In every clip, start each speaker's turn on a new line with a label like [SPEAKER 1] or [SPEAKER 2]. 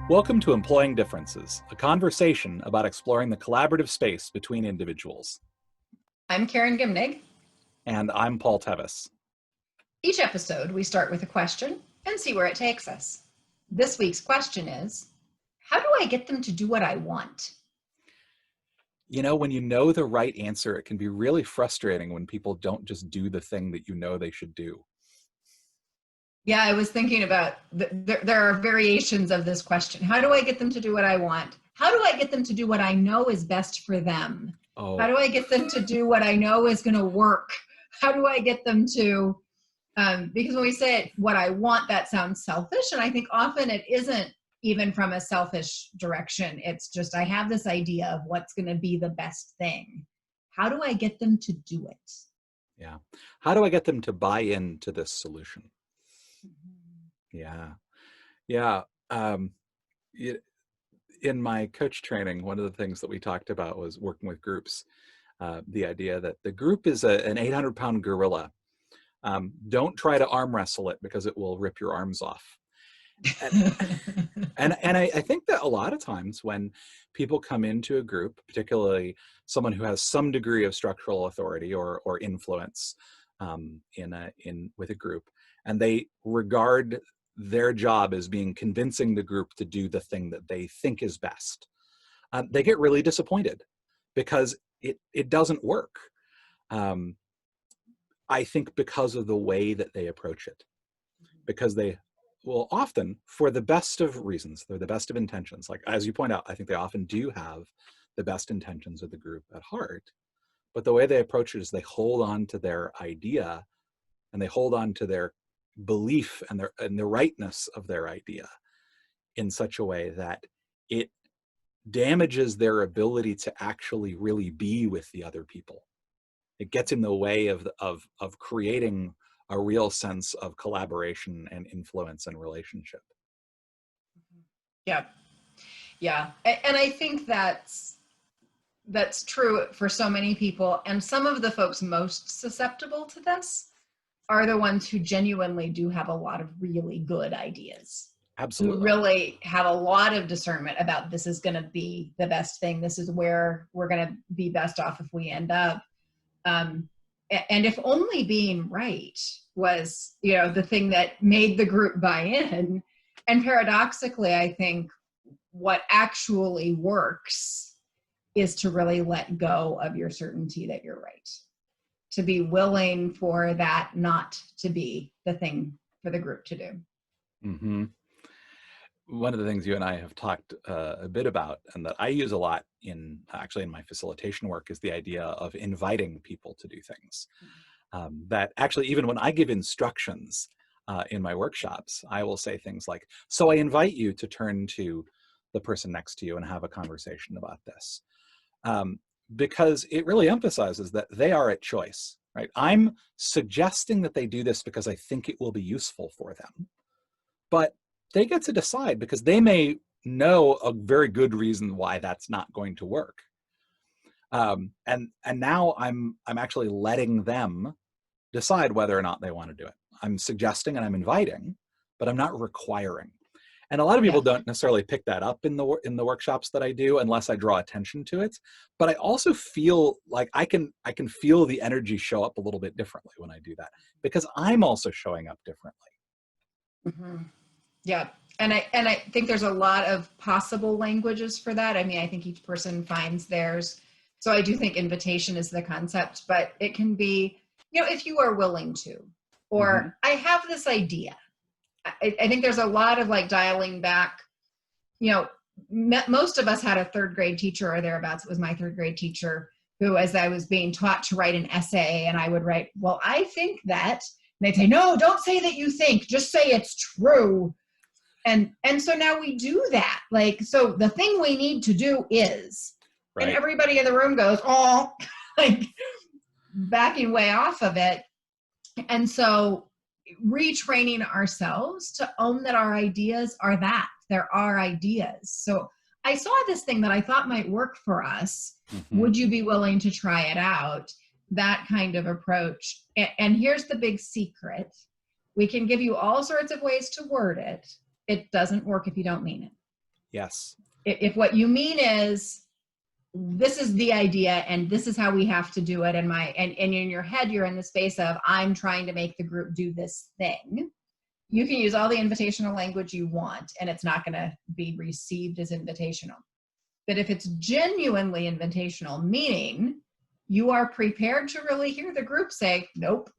[SPEAKER 1] Welcome to Employing Differences, a conversation about exploring the collaborative space between individuals.
[SPEAKER 2] I'm Karen Gimnig.
[SPEAKER 1] And I'm Paul Tevis.
[SPEAKER 2] Each episode, we start with a question and see where it takes us. This week's question is, how do I get them to do what I want?
[SPEAKER 1] You know, when you know the right answer, it can be really frustrating when people don't just do the thing that you know they should do.
[SPEAKER 2] Yeah, I was thinking about, there are variations of this question. How do I get them to do what I want? How do I get them to do what I know is best for them?
[SPEAKER 1] Oh.
[SPEAKER 2] How do I get them to do what I know is going to work? How do I get them to, because when we say it, what I want, that sounds selfish. And I think often it isn't even from a selfish direction. It's just, I have this idea of what's going to be the best thing. How do I get them to do it?
[SPEAKER 1] Yeah. How do I get them to buy into this solution?
[SPEAKER 2] Mm-hmm.
[SPEAKER 1] Yeah. In my coach training, one of the things that we talked about was working with groups. The idea that the group is an 800-pound gorilla. Don't try to arm wrestle it because it will rip your arms off. And I think that a lot of times when people come into a group, particularly someone who has some degree of structural authority or influence with a group, and they regard their job as being convincing the group to do the thing that they think is best, they get really disappointed because it doesn't work. I think because of the way that they approach it, because they will often, for the best of reasons, they're the best of intentions. Like, as you point out, I think they often do have the best intentions of the group at heart, but the way they approach it is they hold on to their idea and they hold on to their belief and the rightness of their idea in such a way that it damages their ability to actually really be with the other people. It gets in the way of creating a real sense of collaboration and influence and relationship.
[SPEAKER 2] Yeah. And I think that's true for so many people. And some of the folks most susceptible to this are the ones who genuinely do have a lot of really good ideas.
[SPEAKER 1] Absolutely.
[SPEAKER 2] Who really have a lot of discernment about this is going to be the best thing. This is where we're going to be best off if we end up. And if only being right was, the thing that made the group buy in. And paradoxically, I think what actually works is to really let go of your certainty that you're right. To be willing for that not to be the thing for the group to do.
[SPEAKER 1] Mm-hmm. One of the things you and I have talked a bit about, and that I use a lot in my facilitation work, is the idea of inviting people to do things. That actually, even when I give instructions in my workshops, I will say things like, so I invite you to turn to the person next to you and have a conversation about this. Because it really emphasizes that they are at choice, right? I'm suggesting that they do this because I think it will be useful for them. But they get to decide because they may know a very good reason why that's not going to work. And now I'm actually letting them decide whether or not they want to do it. I'm suggesting and I'm inviting, but I'm not requiring. And a lot of people don't necessarily pick that up in the workshops that I do unless I draw attention to it. But I also feel like I can feel the energy show up a little bit differently when I do that because I'm also showing up differently.
[SPEAKER 2] Mm-hmm. Yeah. And I think there's a lot of possible languages for that. I mean, I think each person finds theirs. So I do think invitation is the concept, but it can be, if you are willing to, or I have this idea. I think there's a lot of like dialing back, most of us had a third grade teacher or thereabouts. It was my third grade teacher who, as I was being taught to write an essay, and I would write, well, I think that, and they'd say, no, don't say that you think, just say it's true. And so now we do that. Like, so the thing we need to do is, right. And everybody in the room goes, oh, like backing way off of it. And so retraining ourselves to own that our ideas are that. There are ideas. So I saw this thing that I thought might work for us. Mm-hmm. Would you be willing to try it out? That kind of approach. And here's the big secret. We can give you all sorts of ways to word it. It doesn't work if you don't mean it.
[SPEAKER 1] Yes.
[SPEAKER 2] If what you mean is, this is the idea and this is how we have to do it, and in your head you're in the space of, I'm trying to make the group do this thing, you can use all the invitational language you want and it's not going to be received as invitational. But if it's genuinely invitational, meaning you are prepared to really hear the group say nope,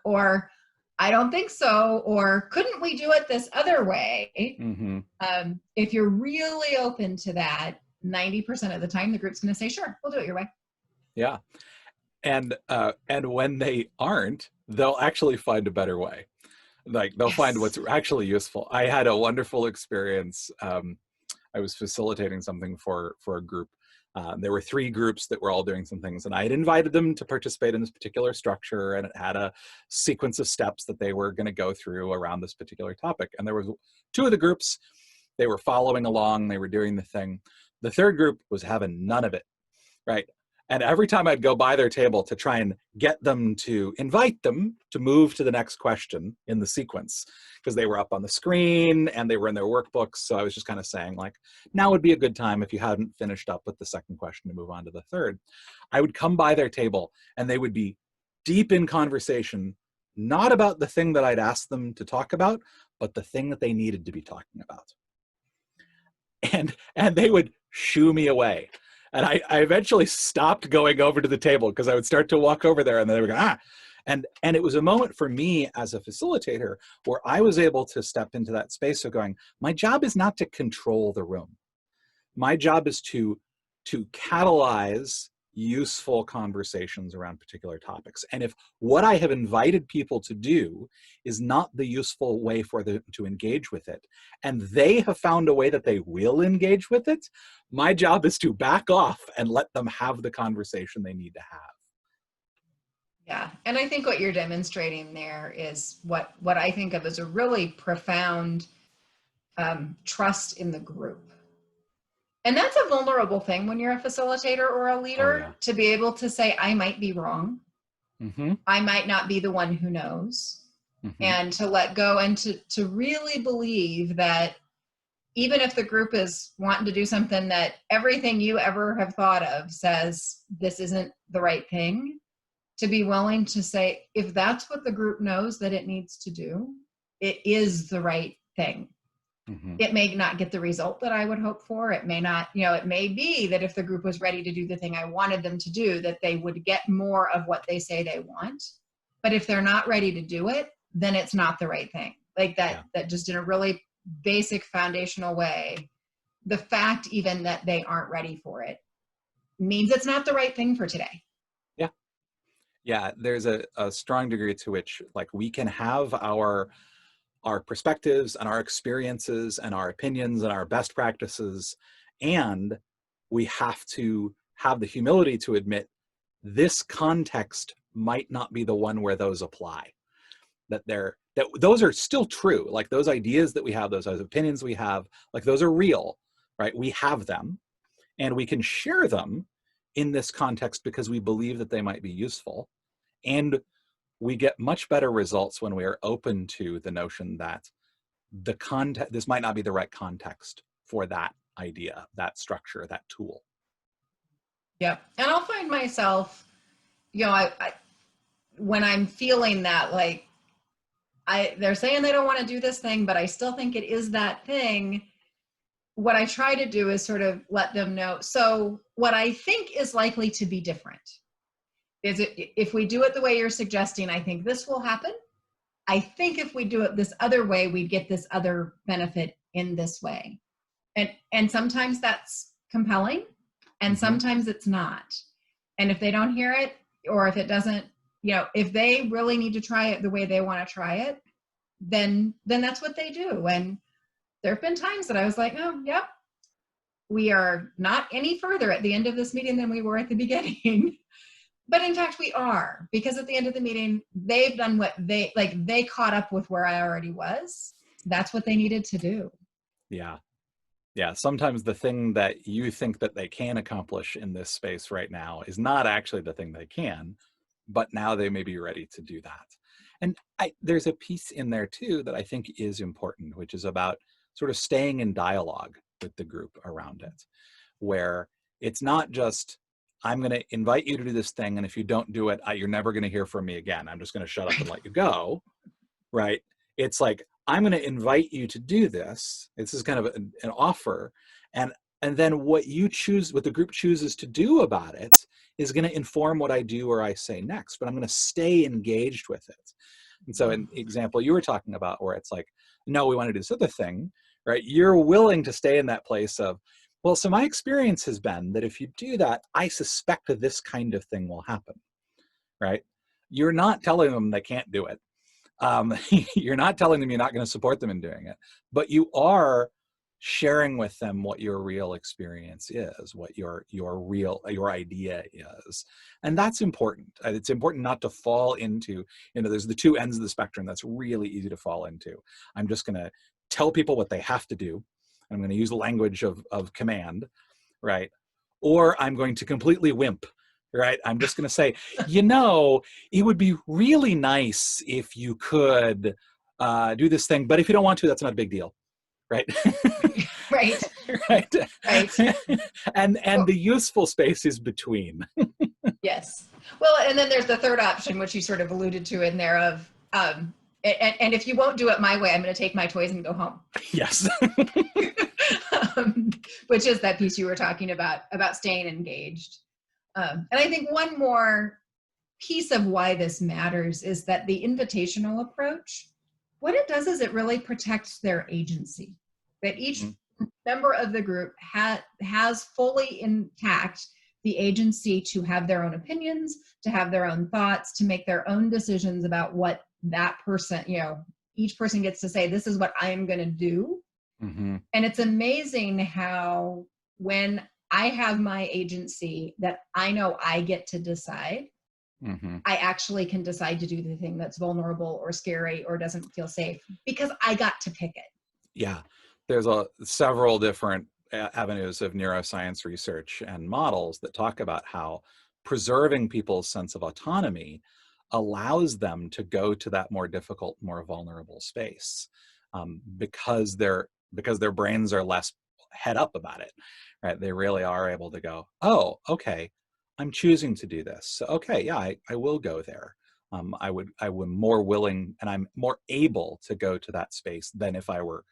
[SPEAKER 2] or I don't think so, or couldn't we do it this other way? If you're really open to that, 90% of the time the group's going to say, sure, we'll do it your way.
[SPEAKER 1] Yeah. And when they aren't, they'll actually find a better way. Like they'll find what's actually useful. I had a wonderful experience. I was facilitating something for a group. There were 3 groups that were all doing some things, and I had invited them to participate in this particular structure, and it had a sequence of steps that they were going to go through around this particular topic. And there was 2 of the groups, they were following along, they were doing the thing. The 3rd group was having none of it, right? And every time I'd go by their table to try and get them to invite them to move to the next question in the sequence, because they were up on the screen and they were in their workbooks. So I was just kind of saying, like, now would be a good time if you hadn't finished up with the 2nd question to move on to the 3rd. I would come by their table and they would be deep in conversation, not about the thing that I'd asked them to talk about, but the thing that they needed to be talking about. And they would shoo me away. And I eventually stopped going over to the table because I would start to walk over there and they were going, ah. And it was a moment for me as a facilitator where I was able to step into that space of going, my job is not to control the room. My job is to catalyze useful conversations around particular topics. And if what I have invited people to do is not the useful way for them to engage with it, and they have found a way that they will engage with it, my job is to back off and let them have the conversation they need to have.
[SPEAKER 2] Yeah, and I think what you're demonstrating there is what I think of as a really profound trust in the group. And that's a vulnerable thing when you're a facilitator or a leader, to be able to say, I might be wrong. I might not be the one who knows. And to let go and to really believe that even if the group is wanting to do something that everything you ever have thought of says this isn't the right thing, to be willing to say, if that's what the group knows that it needs to do, it is the right thing. It may not get the result that I would hope for. It may not, it may be that if the group was ready to do the thing I wanted them to do, that they would get more of what they say they want. But if they're not ready to do it, then it's not the right thing. Like that just in a really basic foundational way, the fact even that they aren't ready for it means it's not the right thing for today.
[SPEAKER 1] Yeah, there's a strong degree to which, like, we can have our perspectives and our experiences and our opinions and our best practices, and we have to have the humility to admit this context might not be the one where those apply. That those are still true. Like, those ideas that we have, those opinions we have, like, those are real, right? We have them, and we can share them in this context because we believe that they might be useful. And we get much better results when we are open to the notion that this might not be the right context for that idea, that structure, that tool.
[SPEAKER 2] Yep. And I'll find myself, I when I'm feeling that, like, they're saying they don't want to do this thing, but I still think it is that thing. What I try to do is sort of let them know. So what I think is likely to be different is if we do it the way you're suggesting, I think this will happen. I think if we do it this other way, we get this other benefit in this way. And sometimes that's compelling and sometimes it's not. And if they don't hear it, or if it doesn't, if they really need to try it the way they want to try it, then that's what they do. And there have been times that I was like, oh, yep, we are not any further at the end of this meeting than we were at the beginning. But in fact, we are, because at the end of the meeting, they've done what they caught up with where I already was. That's what they needed to do.
[SPEAKER 1] Yeah. Yeah. Sometimes the thing that you think that they can accomplish in this space right now is not actually the thing they can, but now they may be ready to do that. And there's a piece in there too that I think is important, which is about sort of staying in dialogue with the group around it, where it's not just, I'm going to invite you to do this thing, and if you don't do it, you're never going to hear from me again. I'm just going to shut up and let you go, right? It's like, I'm going to invite you to do this. This is kind of an offer, and then what you choose, what the group chooses to do about it, is going to inform what I do or I say next. But I'm going to stay engaged with it. And so, an example you were talking about, where it's like, no, we want to do this other thing, right? You're willing to stay in that place of, well, so my experience has been that if you do that, I suspect that this kind of thing will happen, right? You're not telling them they can't do it. You're not telling them you're not going to support them in doing it, but you are sharing with them what your real experience is, what your idea is. And that's important. It's important not to fall into, there's the two ends of the spectrum that's really easy to fall into. I'm just going to tell people what they have to do. I'm going to use the language of command, right? Or I'm going to completely wimp, right? I'm just going to say, it would be really nice if you could do this thing, but if you don't want to, that's not a big deal, right?
[SPEAKER 2] Right.
[SPEAKER 1] Right.
[SPEAKER 2] Right.
[SPEAKER 1] And the useful space is between.
[SPEAKER 2] Yes. Well, and then there's the third option, which you sort of alluded to in there of, and if you won't do it my way, I'm going to take my toys and go home.
[SPEAKER 1] Yes.
[SPEAKER 2] Which is that piece you were talking about staying engaged. And I think one more piece of why this matters is that the invitational approach, what it does is it really protects their agency. That each member of the group has fully intact the agency to have their own opinions, to have their own thoughts, to make their own decisions about what that person, each person gets to say, this is what I'm going to do. Mm-hmm. And it's amazing how when I have my agency that I know I get to decide, mm-hmm. I actually can decide to do the thing that's vulnerable or scary or doesn't feel safe because I got to pick it.
[SPEAKER 1] Yeah. There's several different avenues of neuroscience research and models that talk about how preserving people's sense of autonomy allows them to go to that more difficult, more vulnerable space, because their brains are less head up about it, right? They really are able to go, oh, okay, I'm choosing to do this. So, okay, yeah, I will go there. I would more willing, and I'm more able to go to that space than if I were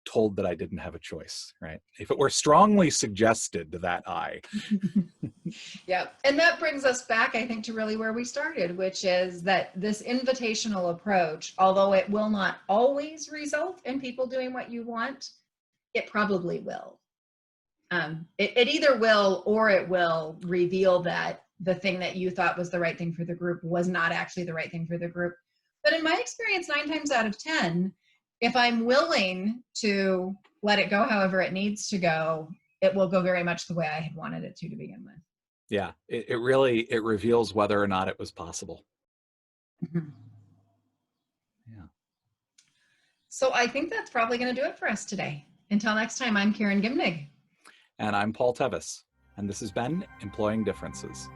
[SPEAKER 1] told that I didn't have a choice, right? If it were strongly suggested that
[SPEAKER 2] Yeah. And that brings us back, I think, to really where we started, which is that this invitational approach, although it will not always result in people doing what you want, it probably will. It either will, or it will reveal that the thing that you thought was the right thing for the group was not actually the right thing for the group. But in my experience, 9 times out of 10, if I'm willing to let it go however it needs to go, it will go very much the way I had wanted it to begin with.
[SPEAKER 1] Yeah, it really reveals whether or not it was possible.
[SPEAKER 2] Mm-hmm.
[SPEAKER 1] Yeah.
[SPEAKER 2] So I think that's probably going to do it for us today. Until next time, I'm Karen Gimnig.
[SPEAKER 1] And I'm Paul Tevis. And this has been Employing Differences.